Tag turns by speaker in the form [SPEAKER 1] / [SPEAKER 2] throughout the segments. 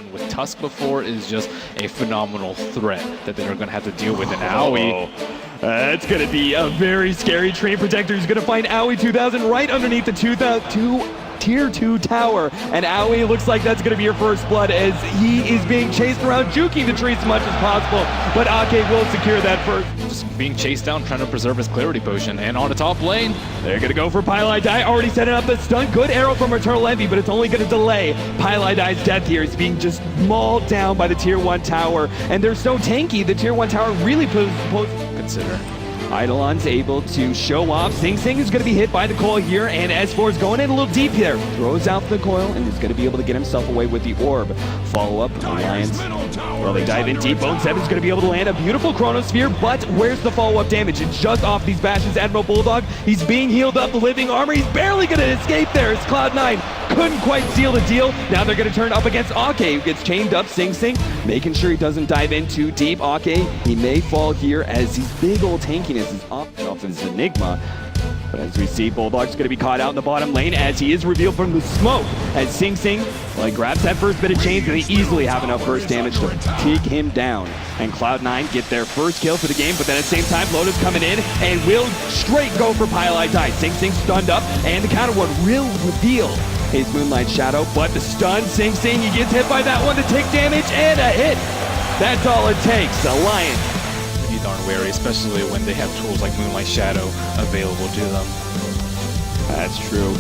[SPEAKER 1] on with Tusk before is just a phenomenal threat that they're going to have to deal with. And Aoi,
[SPEAKER 2] it's going to be a very scary train protector. He's going to find Aoi 2000 right underneath the Tier 2 tower, and Aoi looks like that's going to be your first blood as he is being chased around, juking the tree as much as possible, but Ake will secure that first.
[SPEAKER 1] Just being chased down, trying to preserve his clarity potion, and on the top lane,
[SPEAKER 2] they're going to go for Pylai Dai, already setting up the stun. Good arrow from Eternal Envie, but it's only going to delay Pylai Dai's death here. He's being just mauled down by the Tier 1 tower, and they're so tanky, the Tier 1 tower really
[SPEAKER 1] consider.
[SPEAKER 2] Eidolon's able to show off. Sing Sing is going to be hit by the coil here, and S4 is going in a little deep here. Throws out the coil and is going to be able to get himself away with the orb. Follow up, Alliance. Well, they dive in deep. Bone 7 is going to be able to land a beautiful Chronosphere, but where's the follow-up damage? It's just off these bashes. Admiral Bulldog, he's being healed up. The living armor, he's barely going to escape there. It's Cloud9. Couldn't quite seal the deal. Now they're going to turn up against Ake, who gets chained up. Sing Sing, making sure he doesn't dive in too deep. Ake, he may fall here as his big old tankiness is off his Enigma. But as we see, Bulldog's going to be caught out in the bottom lane as he is revealed from the smoke. As Sing Sing, well, he grabs that first bit of chains and he easily have enough burst damage to take him down. And Cloud9 get their first kill for the game, but then at the same time, Loda's coming in and will straight go for Pylai Dai. Sing Sing stunned up, and the counter one will reveal his Moonlight Shadow, but the stun, Sing Sing, he gets hit by that one to take damage, and a hit. That's all it takes. Alliance.
[SPEAKER 1] Be darn wary, especially when they have tools like Moonlight Shadow available to them.
[SPEAKER 2] That's true.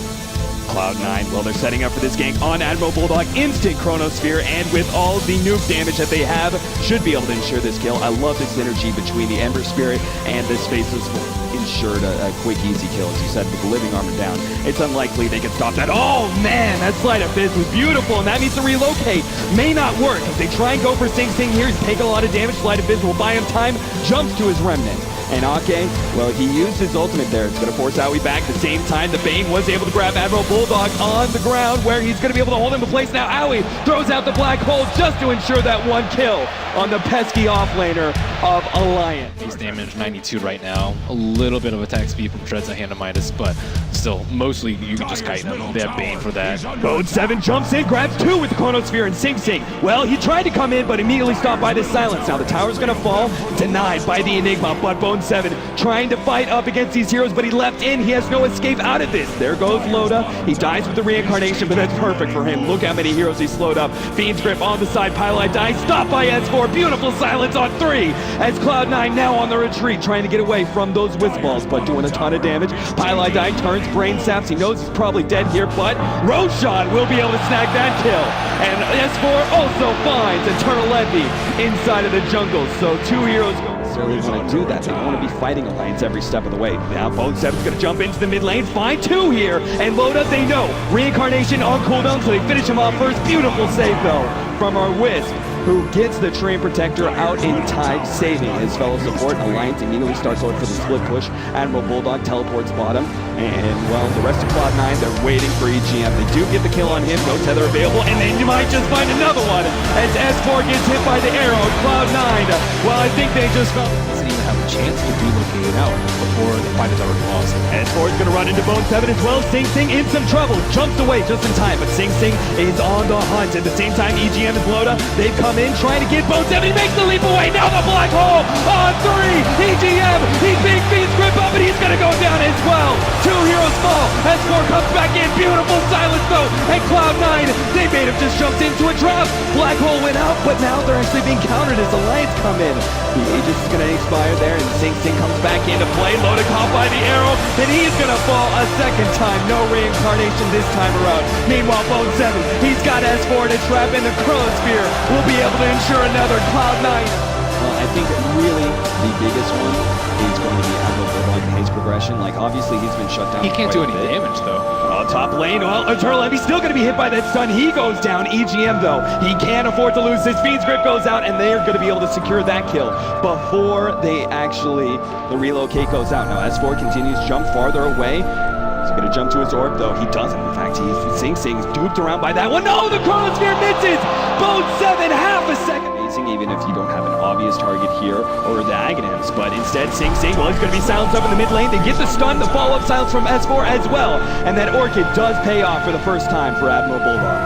[SPEAKER 2] Cloud9, well, they're setting up for this gank on Admiral Bulldog. Instant Chronosphere, and with all the nuke damage that they have, should be able to ensure this kill. I love the synergy between the Ember Spirit and this Faceless ensured a quick, easy kill, as you said, with the living armor down. It's unlikely they can stop that. Oh, man, that Sleight of Fist was beautiful, and that means to relocate may not work. If they try and go for Sing Sing here, he's taking a lot of damage. Sleight of Fist will buy him time, jumps to his Remnant. And Ake, well, he used his ultimate there. It's going to force Aoi back. At the same time, the Bane was able to grab Admiral Bulldog on the ground, where he's going to be able to hold him in place. Now Aoi throws out the black hole just to ensure that one kill on the pesky offlaner of Alliance.
[SPEAKER 1] He's damage 92 right now. A little bit of attack speed from Dreads and Handamitis, but still, mostly you can just kite him. They have Bane for that.
[SPEAKER 2] Bone 7 jumps in, grabs 2 with the Chronosphere and Sing Sing. Well, he tried to come in, but immediately stopped by this silence. Now the tower's going to fall, denied by the Enigma, but Bone 7 trying to fight up against these heroes, but he left in. He has no escape out of this. There goes Loda. He dies with the reincarnation, but that's perfect for him. Look how many heroes he slowed up. Fiend's Grip on the side. Pylai Dai stopped by S4. Beautiful silence on 3 as Cloud9 now on the retreat, trying to get away from those Wisp Balls, but doing a ton of damage. Pylai Dai turns, brain saps. He knows he's probably dead here, but Roshan will be able to snag that kill. And S4 also finds Eternal Envie inside of the jungle. So 2 heroes don't necessarily want to do that. They don't want to be fighting Alliance every step of the way. Now Bone 7's going to jump into the mid lane, find 2 here, and Loda, they know. Reincarnation on cooldown, so they finish him off first. Beautiful save, though, from our Wisp, who gets the Train Protector out in time, saving his fellow support. Alliance immediately starts going for the split push. Admiral Bulldog teleports bottom, and, well, the rest of Cloud9, they're waiting for EGM. They do get the kill on him, no tether available, and they might just find another one as S4 gets hit by the arrow. Cloud9, well, I think they just found...
[SPEAKER 1] Doesn't even have a chance to relocate out before the fight is already lost.
[SPEAKER 2] S4 is going to run into Bone 7 as well. Sing Sing in some trouble, jumps away just in time, but Sing Sing is on the hunt. At the same time, EGM and Loda, they've come in trying to get Bone 7. He makes the leap away. Now the black hole on 3. EGM, he's being Fiend's Grip up, and he's going to go down as well. 2 heroes fall. S4 comes back in. Beautiful silence, though. And Cloud9, they made him just jump into a trap. Black hole went out, but now they're actually being countered as Alliance come in. The Aegis is going to expire there, and Sing Sing comes back into play. Loda caught by the arrow, and he's going to fall a second time. No reincarnation this time around. Meanwhile, Bone 7, he's got S4 in a trap, and the Chronosphere will be able to ensure another Cloud9. Well, I think really the biggest one is going to be Admiral Bulldog and his progression. Like, obviously, he's been shut down.
[SPEAKER 1] He can't do any damage, though.
[SPEAKER 2] Top lane, well, Eternal Envie's still going to be hit by that stun. He goes down. EGM, though, he can't afford to lose this. Fiend's Grip goes out, and they're going to be able to secure that kill before they actually, the relocate goes out. Now, S4 continues to jump farther away. He's going to jump to his orb, though. He doesn't. In fact, Sing Sing's duped around by that one. No, the Chronosphere misses! Bone 7, half a second. Amazing, even if you don't have an obvious target here or the Aghanims, but instead Sing Sing, well, he's going to be silenced up in the mid lane. They get the stun, the follow-up silence from S4 as well, and that Orchid does pay off for the first time for Admiral Bulldog.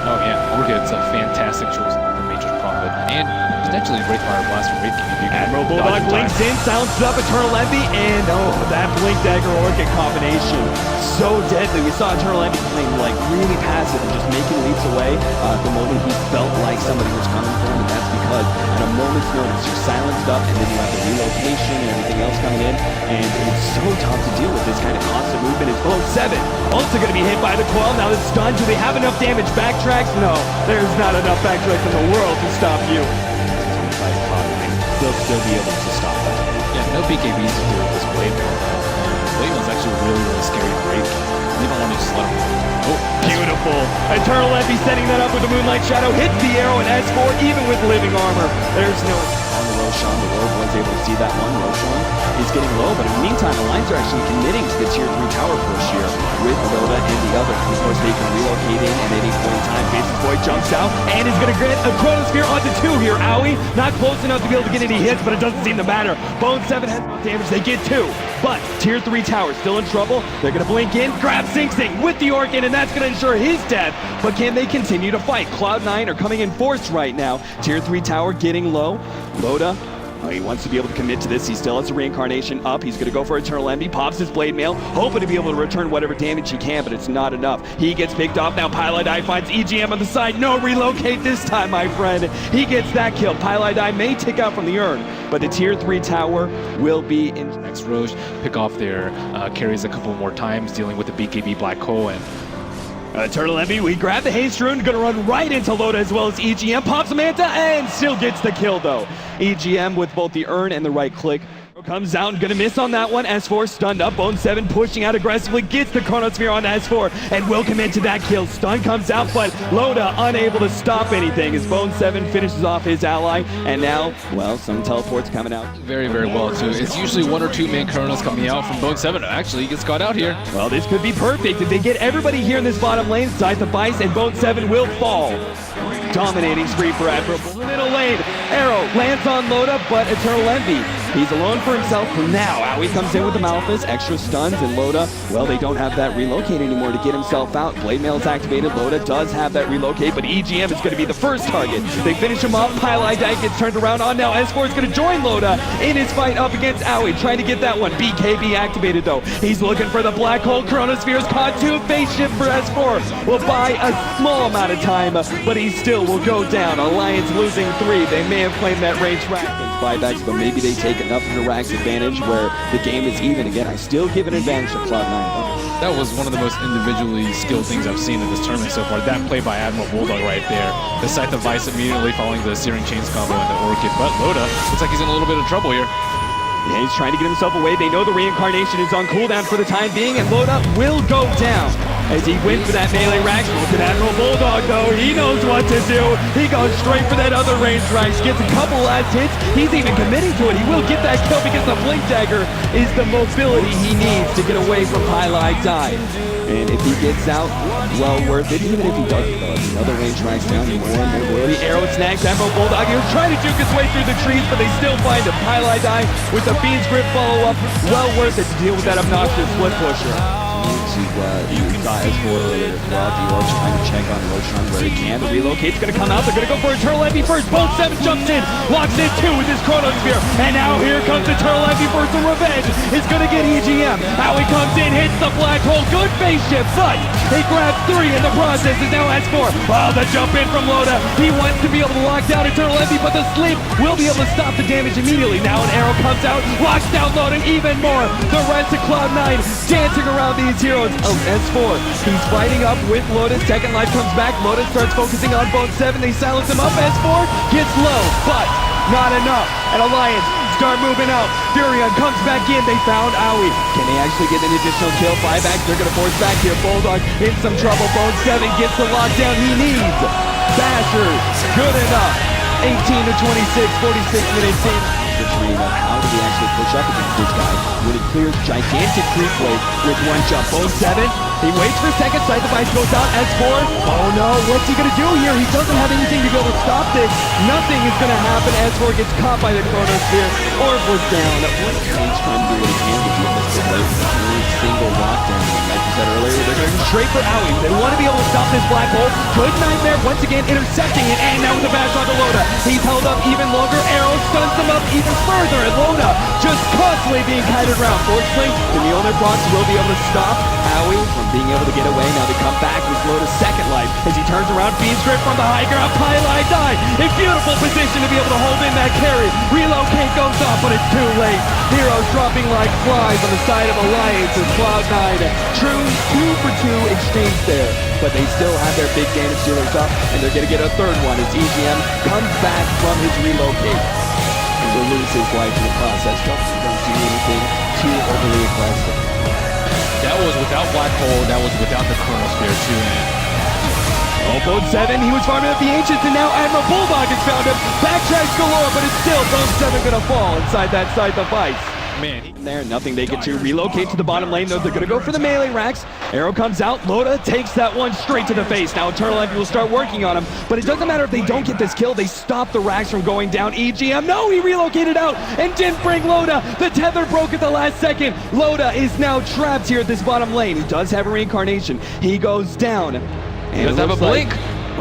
[SPEAKER 1] Oh yeah, Orchid's a fantastic choice for Matrix Prophet, and potentially Wraithfire Blast from Wraith King if you can
[SPEAKER 2] Admiral
[SPEAKER 1] dodge
[SPEAKER 2] Bulldog
[SPEAKER 1] in time.
[SPEAKER 2] blinks in, silences up Eternal Envie, and oh, that Blink Dagger Orchid combination. So deadly. We saw Eternal Envie playing like really passive and just making leaps away. The moment he felt like somebody was coming for him, and that's because at a moment's notice you're silenced up and then you have the relocation and everything else coming in, and it's so tough to deal with this kind of constant movement. It's below 7. Also going to be hit by the coil. Now the stun. Do they have enough damage? Backtracks? No. There's not enough backtracks in the world to stop you. They'll still be able to stop that.
[SPEAKER 1] Yeah, no BKBs to do with this Blade Mail. Blade Mail's actually really scary to break. You don't want to just let him. Oh,
[SPEAKER 2] beautiful. Eternal Envie setting that up with the Moonlight Shadow. Hits the arrow in S4 even with living armor. There's no... On the Roshan, the Lord was able to see that one. Roshan is getting low, but in the meantime, the Lions are actually committing to the tier 3 tower push here with Dota and the other. Of course, they can relocate in at any point in time. Faces Boy jumps out and is going to grant a Chronosphere onto 2 here. Owie, not close enough to be able to get any hits, but it doesn't seem to matter. Bone 7 has damage. They get 2. But tier 3 tower still in trouble. They're going to blink in, grab Sing Sing with the Orchid, and that's going to ensure his death. But can they continue to fight? Cloud9 are coming in force right now. Tier 3 tower getting low. Loda, he wants to be able to commit to this. He still has a reincarnation up. He's going to go for Eternal Envie, pops his Blade Mail, hoping to be able to return whatever damage he can, but it's not enough. He gets picked off. Now Pylai finds EGM on the side. No relocate this time, my friend. He gets that kill. Pylai may tick out from the urn, but the tier 3 tower will be in.
[SPEAKER 1] next Roche pick off their carries a couple more times, dealing with the BKB Black Hole, and
[SPEAKER 2] Eternal Envie, we grab the Haste Rune, gonna run right into Loda as well as EGM, pops a Manta, and still gets the kill though. EGM with both the urn and the right click. Comes out and gonna miss on that one. S4 stunned up. Bone 7 pushing out aggressively, gets the Chronosphere on S4 and will commit to that kill. Stun comes out, but Loda unable to stop anything as Bone 7 finishes off his ally. And now, well, some teleports coming out.
[SPEAKER 1] very well too. It's usually 1 or 2 main Chronos coming out from Bone 7. Actually, he gets caught out here.
[SPEAKER 2] Well, this could be perfect. If they get everybody here in this bottom lane, Scythe and Bone 7 will fall. Dominating spree for Admiral. Middle lane, arrow lands on Loda, but Eternal Envie, he's alone for himself for now. Owie comes in with the Malphus, extra stuns, and Loda, well, they don't have that relocate anymore to get himself out. Blade Mail is activated. Loda does have that relocate, but EGM is going to be the first target. They finish him off. Pylai gets turned around on now. S4 is going to join Loda in his fight up against Owie, trying to get that one. BKB activated though. He's looking for the Black Hole. Chronosphere's caught 2. Phase shift for S4 will buy a small amount of time, but he still will go down. Alliance losing 3. They may have claimed that range rack and buybacks, but maybe they take enough of the rack's advantage where the game is even again. I still give an advantage to Cloud9.
[SPEAKER 1] That was one of the most individually skilled things I've seen in this tournament so far. That play by Admiral Bulldog right there. The Scythe of Vice immediately following the Searing Chains combo and the Orchid, but Loda looks like he's in a little bit of trouble here.
[SPEAKER 2] Yeah, he's trying to get himself away. They know the reincarnation is on cooldown for the time being, and Loda will go down as he wins for that melee rack. Look at Admiral Bulldog though, he knows what to do. He goes straight for that other range rack, gets a couple last hits. He's even committing to it. He will get that kill because the Blink Dagger is the mobility he needs to get away from Pylai Die. And if he gets out, well worth it. Even if he doesn't though, another range racks down, more and more mobility. Arrow snags Admiral Bulldog. He was trying to juke his way through the trees, but they still find him. Pylai Die with the Fiend's Grip follow-up. Well worth it to deal with that obnoxious split pusher. You got S4 earlier as well. Dior trying to check on Roshan where he can. The relocate's going to come out. They're going to go for Eternal Envie first. Bone 7 jumps in, locks in 2 with his Chronosphere. And now here comes Eternal Envie for some revenge. It's going to get EGM. How he comes in, hits the Black Hole. Good phase shift, but he grabs 3 in the process. Is now S4. Wow, the jump in from Loda. He wants to be able to lock down Eternal Envie, but the sleep will be able to stop the damage immediately. Now an arrow comes out, locks down Loda even more. The rest of Cloud9 dancing around these heroes. Oh, S4, he's fighting up with Loda. Second life comes back. Loda starts focusing on Bone 7. They silence him up. S4 gets low, but not enough. And Alliance start moving out. Furion comes back in. They found Owie. Can they actually get an additional kill? Buybacks, they're going to force back here. Bulldog in some trouble. Bone 7 gets the lockdown he needs. Basher, good enough. 18 to 26, 46 minutes in. The dream of how do we actually push up against this guy when he clears gigantic creep wave with one jump. Bone 7 He waits for a second, sight device goes out, S4. Oh no, what's he gonna do here? He doesn't have anything to be able to stop this. Nothing is gonna happen. S4 gets caught by the Chronosphere. Orb was down.
[SPEAKER 3] He's trying to do what he can to get this away from every single lockdown. Like you said earlier, they're going
[SPEAKER 2] Straight for Owie. They want to be able to stop this black hole. Good nightmare once again intercepting it, and now with the bash on to Loda. He's held up even longer. Arrow stuns him up even further, and Loda just constantly being kited around. Fortunately, the Mjolnir procs will be able to stop Owie from being able to get away. Now they come back with Loda's second life as he turns around, beam strip from the high ground. Pylai die in beautiful position to be able to hold in that carry. Relocate goes off, but it's too late. Heroes dropping like flies on the side of Alliance with Cloud9. True 2-for-2 exchange there, but they still have their big damage dealers up, and they're going to get a third one as EGM comes back from his relocate and will lose his life in the process. Don't do anything too overly aggressive.
[SPEAKER 1] That was without Black Hole, that was without the Chronosphere too, and
[SPEAKER 2] Bone 7, he was farming up the Ancients, and now Admiral Bulldog has found him. Backtracks galore, but it's still Bone 7 gonna fall inside that side device.
[SPEAKER 1] man,
[SPEAKER 2] There, nothing they get to relocate to the bottom lane, though they're gonna go for the melee racks. Arrow comes out, Loda takes that one straight to the face. Now Eternal Envie will start working on him, but it doesn't matter if they don't get this kill, they stop the racks from going down. EGM, no, he relocated out and didn't bring Loda. The tether broke at the last second. Loda is now trapped here at this bottom lane. He does have a reincarnation. He goes down.
[SPEAKER 1] he does have a blink.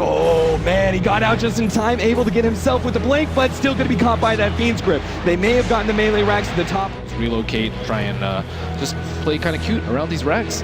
[SPEAKER 2] Oh man, he got out just in time, able to get himself with the blink, but still gonna be caught by that Fiend's Grip. They may have gotten the melee racks to the top.
[SPEAKER 1] Relocate, try and just play kind of cute around these racks.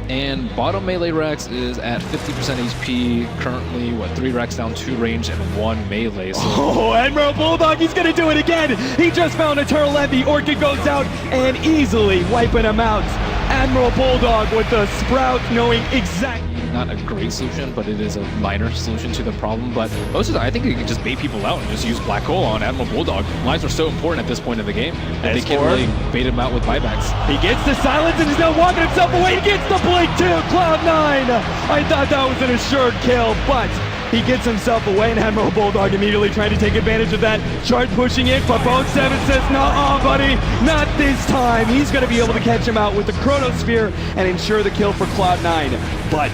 [SPEAKER 1] And bottom melee racks is at 50% HP, currently, 3 racks down, 2 range, and 1 melee. So
[SPEAKER 2] Oh, Admiral Bulldog, he's gonna do it again! He just found Eternal Envie, Orchid goes out, and easily wiping him out. Admiral Bulldog with the Sprout, knowing exactly.
[SPEAKER 1] not a great solution, but it is a minor solution to the problem. But most of the, I think you can just bait people out and just use Black Hole on Admiral Bulldog. Lives are so important at this point in the game that they can't really bait him out with buybacks.
[SPEAKER 2] He gets the silence and he's now walking himself away. He gets the blink too, Cloud9! I thought that was an assured kill, but he gets himself away, and Admiral Bulldog immediately trying to take advantage of that. Chart pushing it, but Bone 7 says, "Nuh-uh, buddy, not this time." He's going to be able to catch him out with the Chronosphere and ensure the kill for Cloud9. But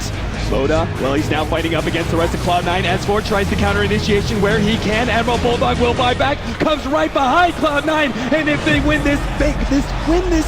[SPEAKER 2] Loda, well, he's now fighting up against the rest of Cloud9. S4 tries to counter initiation where he can. Admiral Bulldog will buy back, comes right behind Cloud9, and if they win this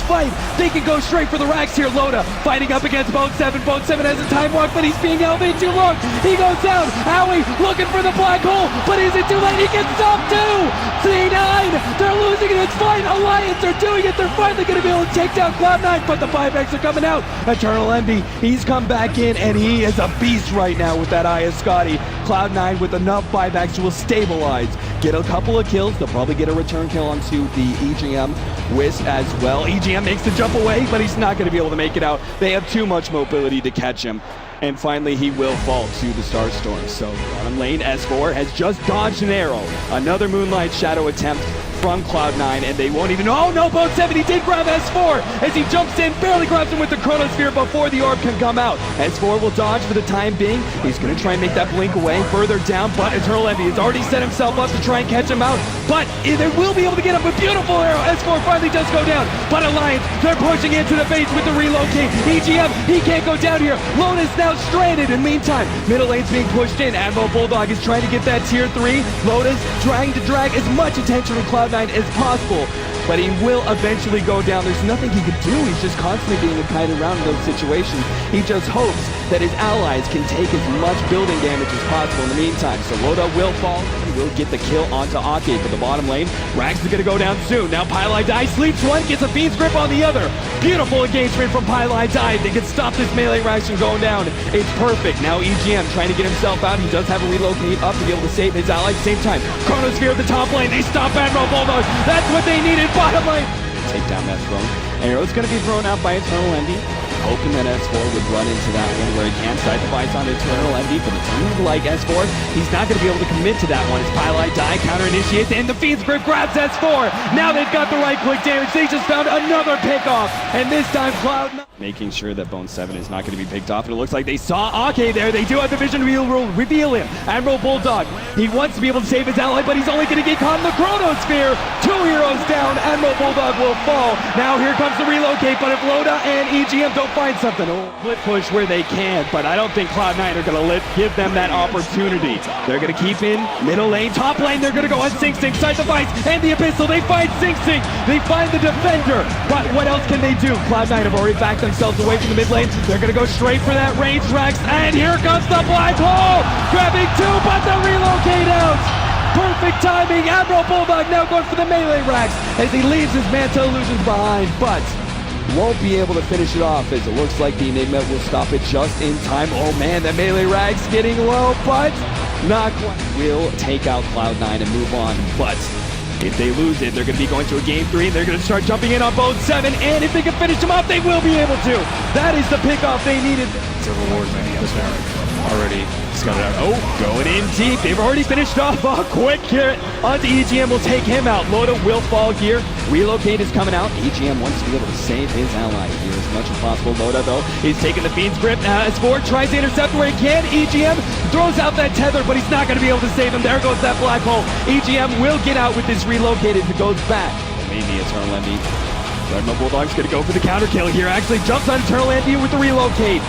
[SPEAKER 2] fight, they can go straight for the racks here. Loda fighting up against Bone 7. Bone 7 has a time walk, but he's being elevated too long. He goes down. Howie looking for the black hole, but is it too late? He gets stopped too. C9, they're losing it. It's fine. Alliance are doing it. They're finally going to be able to take down Cloud9, but the buybacks are coming out. Eternal Envie, he's come back in, and he is a beast right now with that Eye of Scotty. Cloud9 with enough buybacks will stabilize, get a couple of kills. They'll probably get a return kill onto the EGM Wisp as well. EGM makes the jump away, but he's not going to be able to make it out. They have too much mobility to catch him. And finally, he will fall to the Starstorm. So, bottom lane, S4 has just dodged an arrow. Another Moonlight Shadow attempt from Cloud9, and they won't even... Oh no, Bone 7, he did grab S4 as he jumps in, barely grabs him with the Chronosphere before the orb can come out. S4 will dodge for the time being. He's going to try and make that blink away further down, but Eternal Envie has already set himself up to try and catch him out. But they will be able to get him. A beautiful arrow. S4 finally does go down, but Alliance, they're pushing into the face with the relocate. EGM, he can't go down here. Lotus now stranded. In the meantime, middle lane's being pushed in. Admiral Bulldog is trying to get that tier 3. Lotus trying to drag as much attention from Cloud9 as possible, but he will eventually go down. There's nothing he can do. He's just constantly being kited around in those situations. He just hopes that his allies can take as much building damage as possible in the meantime. So Loda will fall and will get the kill onto Ake for the bottom lane. Rax is going to go down soon. Now Pylai Die sleeps one, gets a Fiend's Grip on the other. Beautiful engagement from Pylai Die. They can stop this melee Rax from going down. It's perfect. Now EGM trying to get himself out. He does have a relocate up to be able to save his ally. At the same time, Chronosphere at the top lane. They stop Admiral Bulldog. That's what they needed. Bottom lane. Take down that throne. Arrow's going to be thrown out by Eternal Envie, hoping that S4 would run into that one where he can side device on Eternal Envie, but it's something like S4, he's not going to be able to commit to that one. As Pylai Die counter initiates, and the Fiend's Grip grabs S4. Now they've got the right click damage. They just found another pickoff, and this time Cloud9 making sure that Bone 7 is not going to be picked off, and it looks like they saw Ake there. They do have the vision reveal him. Admiral Bulldog, he wants to be able to save his ally, but he's only going to get caught in the Chronosphere. 2 heroes down. Admiral Bulldog will fall. Now here comes the relocate, but if Loda and EGM don't find something. Split push where they can, but I don't think Cloud9 are going to give them that opportunity. They're going to keep in middle lane, top lane. They're going to go on Sing Sing, side the Vice, and the Abyssal. They find Sing Sing. They find the defender. But what else can they do? Cloud9 have already backed themselves away from the mid lane. They're going to go straight for that range Rex, and here comes the black hole, grabbing two, but the relocate out. Perfect timing. Admiral Bulldog now going for the melee racks as he leaves his Manta Illusions behind, but won't be able to finish it off as it looks like the Enigma will stop it just in time. Oh man, the melee racks getting low, but not quite. Will take out Cloud9 and move on, but if they lose it, they're going to be going to a game 3, and they're going to start jumping in on both 7, and if they can finish them off, they will be able to. That is the pickoff they needed.
[SPEAKER 1] It's a reward, maybe, I'm sorry. Already scouted out. Oh,
[SPEAKER 2] going in deep. They've already finished off. A quick hit onto EGM will take him out. Loda will fall here. Relocate is coming out. EGM wants to be able to save his ally here as much as possible. Loda, though, he's taking the Fiend's grip. As Ford tries to intercept where he can. EGM throws out that tether, but he's not going to be able to save him. There goes that black hole. EGM will get out with this relocate as it goes back. Maybe Eternal Envie. Redmo Bulldog's going to go for the counter kill here. Actually jumps on Eternal Envie with the relocate.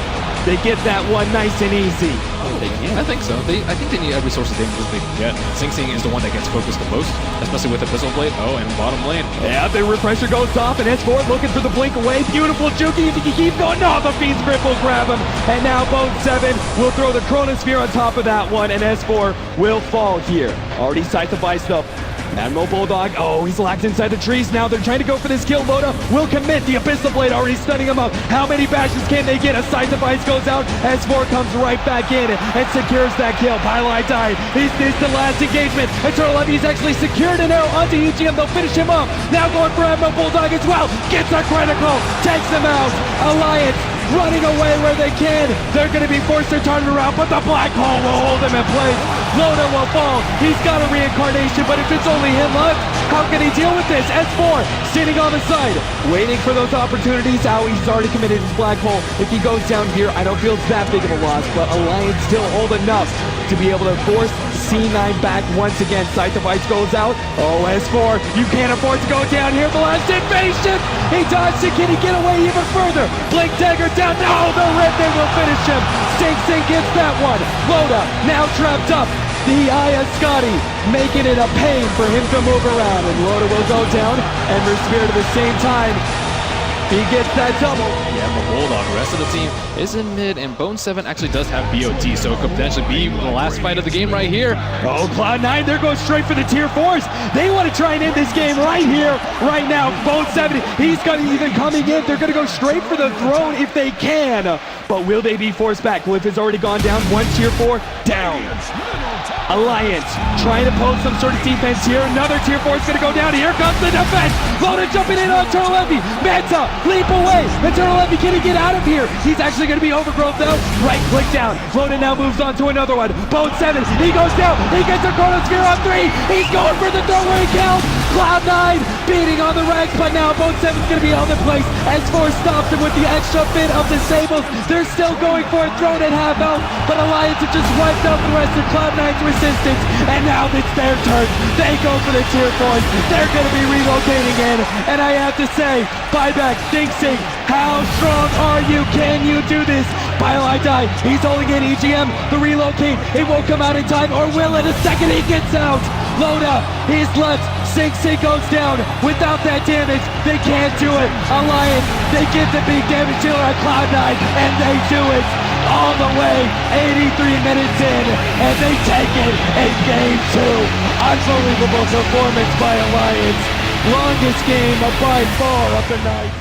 [SPEAKER 2] They get that one nice and easy.
[SPEAKER 1] They can. I think so. I think they need every source of damage that they can get. Sing Sing is the one that gets focused the most, especially with the Abyssal Blade. Oh, and bottom lane.
[SPEAKER 2] Yeah, the refresher goes off, and S4 looking for the blink away. Beautiful Juki. If he can keep going, no, the Fiend's grip will grab him. And now Bone 7 will throw the Chronosphere on top of that one, and S4 will fall here. Already sight the Vice though. Admiral Bulldog, oh, he's locked inside the trees now. They're trying to go for this kill. Loda will commit. The Abyssal Blade already stunning him up. How many bashes can they get? A side device goes out. S4 comes right back in and secures that kill. Pylai died. He's missed the last engagement. Eternal Envie's actually secured an arrow onto EGM. They'll finish him up. Now going for Admiral Bulldog as well. Gets a critical. Takes him out. Alliance running away where they can. They're going to be forced to turn it around, but the black hole will hold him in place. Loda will fall. He's got a reincarnation, but if it's only him left, how can he deal with this? S4 sitting on the side, waiting for those opportunities. He's already committed his black hole. If he goes down here, I don't feel it's that big of a loss, but Alliance still hold enough to be able to force C9 back once again. Sight device goes out. Oh, S4, you can't afford to go down here. The last invasion. He dodged it. Can he get away even further? Blink dagger down. No, the red, they will finish him. Sing Sing gets that one. Loda now trapped up. The Aya Scotty making it a pain for him to move around, and Loda will go down, and Respire at the same time. He gets that double.
[SPEAKER 1] Yeah, but Bulldog, the rest of the team is in mid, and Bone 7 actually does have BOT, so it could potentially be the last fight of the game right here.
[SPEAKER 2] Oh, Cloud9, they're going straight for the tier 4s. They want to try and end this game right here, right now. Bone 7, he's got even coming in. They're going to go straight for the throne if they can. But will they be forced back? Glyph has already gone down. One tier 4 down. Alliance trying to pose some sort of defense here. Another tier 4 is going to go down. Here comes the defense. Loda jumping in on Eternal Envie. Manta, leap away. Eternal Envie, can he get out of here? He's actually going to be overgrowth though. Right click down. Loda now moves on to another one. Bone 7, he goes down. He gets a Chronosphere on 3. He's going for the throw where he counts. Cloud9 beating on the ranks, but now Bone 7's going to be held in place. S4 stops him with the extra bit of disables. They're still going for a throne at half health, but Alliance have just wiped out the rest of Cloud9's resistance, and now it's their turn. They go for the tier 4s. They're going to be relocating in, and I have to say, buyback, Sing Sing, how strong are you? Can you do this? Pylai die. He's holding in EGM. The relocate, it won't come out in time, or will it? A second he gets out. Loda, he's left. Sing Sing goes down. Without that damage, they can't do it. Alliance, they get the big damage dealer on Cloud9, and they do it all the way. 83 minutes in, and they take it in game 2. Unbelievable performance by Alliance. Longest game by far of the night.